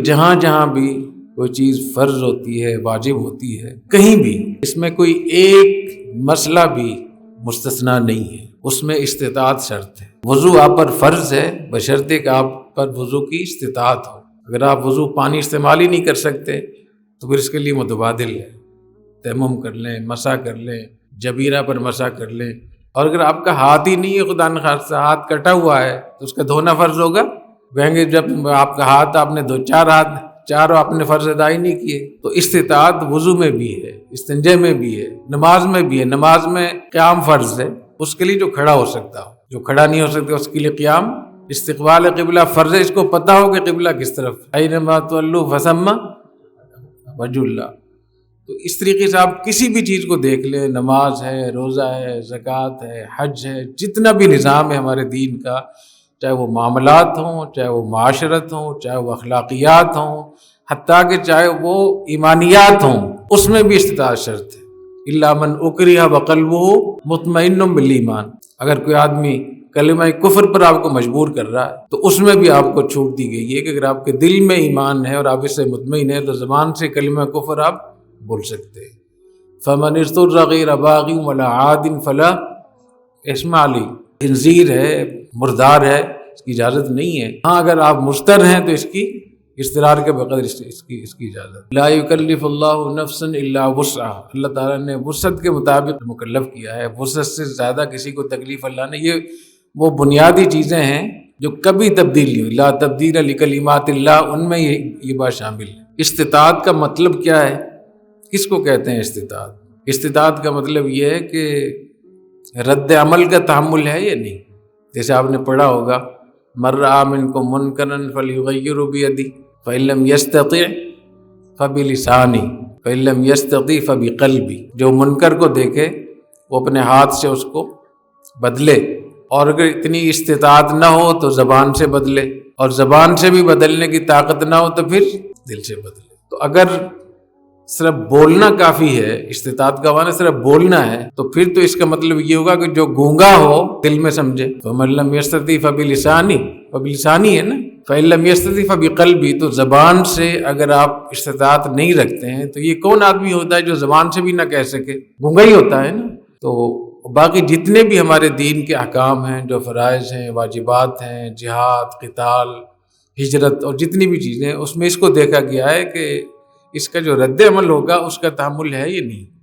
جہاں جہاں بھی کوئی چیز فرض ہوتی ہے، واجب ہوتی ہے، کہیں بھی اس میں کوئی ایک مسئلہ بھی مستثنا نہیں ہے، اس میں استطاعت شرط ہے۔ وضو آپ پر فرض ہے بشرطے کہ آپ پر وضو کی استطاعت ہو۔ اگر آپ وضو پانی استعمال ہی نہیں کر سکتے تو پھر اس کے لیے متبادل ہے، تیمم کر لیں، مسح کر لیں، جبیرہ پر مسح کر لیں۔ اور اگر آپ کا ہاتھ ہی نہیں ہے، خدا نخواستہ ہاتھ کٹا ہوا ہے، تو اس کا دھونا فرض ہوگا؟ کہیں گے جب آپ کا ہاتھ آپ نے چاروں آپ نے فرض ادا ہی نہیں کیے۔ تو استطاعت وضو میں بھی ہے، استنجے میں بھی ہے، نماز میں بھی ہے۔ نماز میں قیام فرض ہے، اس کے لیے جو کھڑا ہو سکتا ہو، جو کھڑا نہیں ہو سکتا اس کے لیے قیام۔ استقبال قبلہ فرض ہے، اس کو پتہ ہو کہ قبلہ کس طرف، اینما تولوا فثم وجہ اللہ۔ تو اس طریقے سے آپ کسی بھی چیز کو دیکھ لیں، نماز ہے، روزہ ہے، زکوٰۃ ہے، حج ہے، جتنا بھی نظام ہے ہمارے دین کا، چاہے وہ معاملات ہوں، چاہے وہ معاشرت ہوں، چاہے وہ اخلاقیات ہوں، حتیٰ کہ چاہے وہ ایمانیات ہوں، اس میں بھی استطاعت شرط ہے۔ الا من اکرہ وقلبہ مطمئن بالایمان۔ اگر کوئی آدمی کلمہ کفر پر آپ کو مجبور کر رہا ہے تو اس میں بھی آپ کو چھوٹ دی گئی ہے کہ اگر آپ کے دل میں ایمان ہے اور آپ اس سے مطمئن ہیں تو زبان سے کلمہ کفر آپ بول سکتے ہیں۔ فمن اضطر غیر باغ ولا عاد فلا اثم علیہ۔ خنزیر ہے، مردار ہے، اس کی اجازت نہیں ہے۔ ہاں اگر آپ مضطر ہیں تو اس کی اضطرار کے بغیر اس کی اجازت۔ لا یکلف اللہ نفسا الا وسعها۔ اللہ تعالیٰ نے وسعت کے مطابق مکلف کیا ہے، وسعت سے زیادہ کسی کو تکلیف اللہ نے، یہ وہ بنیادی چیزیں ہیں جو کبھی تبدیل نہیں ہوئی۔ لا تبدیل لکلمات اللہ، ان میں یہ بات شامل ہے۔ استطاعت کا مطلب کیا ہے؟ کس کو کہتے ہیں استطاعت؟ استطاعت کا مطلب یہ ہے کہ رد عمل کا تحمل ہے یا نہیں۔ جیسے آپ نے پڑھا ہوگا من رأى منکم منکرا فلیغیرہ بیدہ فإن لم یستطع فبلسانہ فإن لم یستطع فبقلبہ۔ جو منکر کو دیکھے وہ اپنے ہاتھ سے اس کو بدلے، اور اگر اتنی استطاعت نہ ہو تو زبان سے بدلے، اور زبان سے بھی بدلنے کی طاقت نہ ہو تو پھر دل سے بدلے۔ تو اگر صرف بولنا کافی ہے، استطاعت کا معنی صرف بولنا ہے، تو پھر تو اس کا مطلب یہ ہوگا کہ جو گونگا ہو دل میں سمجھے۔ فَمَن لَّمْ يَسْتَطِعْ فَبِلِسَانِهِ ہے نا، فَإِن لَّمْ يَسْتَطِعْ فَبِقَلْبِهِ۔ تو زبان سے اگر آپ استطاعت نہیں رکھتے ہیں تو یہ کون آدمی ہوتا ہے جو زبان سے بھی نہ کہہ سکے؟ گونگا ہی ہوتا ہے نا۔ تو باقی جتنے بھی ہمارے دین کے احکام ہیں، جو فرائض ہیں، واجبات ہیں، جہاد، قتال، ہجرت اور جتنی بھی چیزیں ہیں، اس میں اس کو دیکھا گیا ہے کہ اس کا جو رد عمل ہوگا اس کا تحمل ہے یا نہیں۔